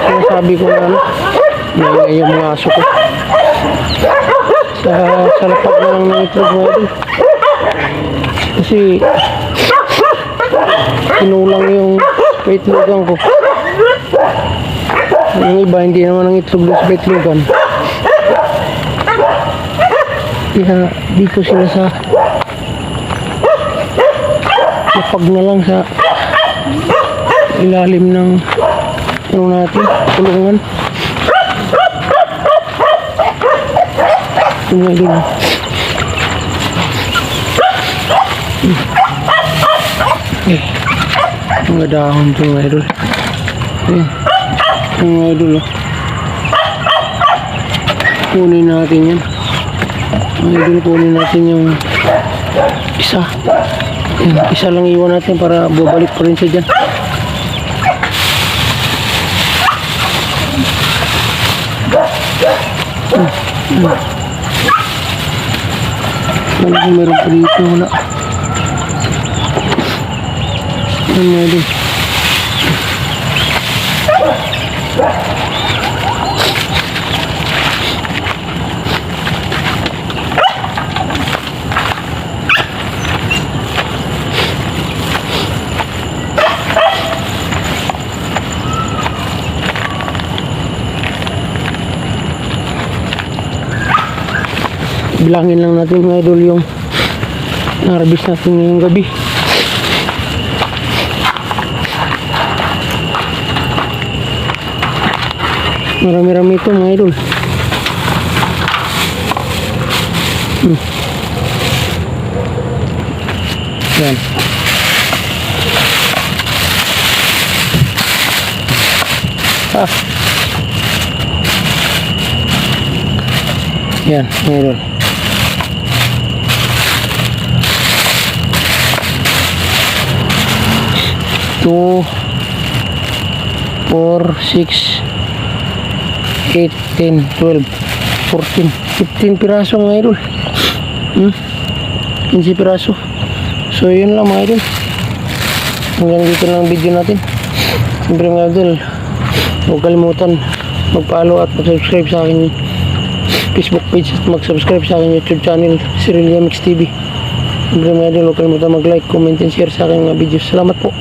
Sinasabi ko na ano, may yung mga aso ko. Sa lapag na lang ng itlog mga idol. Kasi kinulang yung itlogan ko. Yung iba hindi naman ang itlog doon sa itlogan. Kaya dito sila sa lapag na lang sa ilalim ng ano natin, kulungan. Ito mga idol. Mga dahon ito mga idol. Ayan. Mga idol. Kunin natin yan. Mga idol, kunin natin yung isa. Ayan. Isa lang iwan natin para babalik pa rin siya dyan. Wala kung meron pa dito, wala. Ano nga din. Bilangin lang natin mga idol yung na-harvest natin ngayong gabi. Marami-rami ito mga idol. Yan. Yan mga idol. 2, 4, 6, 8, 10, 12, 14, 15 piraso mga idol. 15 piraso. So yun lang mga idol. Hanggang dito lang ang video natin. Siyempre mga idol, huwag kalimutan mag-follow at mag-subscribe sa akin Facebook page at mag-subscribe sa akin YouTube channel, Sirilya Mix TV. Siyempre mga idol, huwag kalimutan mag-like, comment and share sa akin mga videos. Salamat po.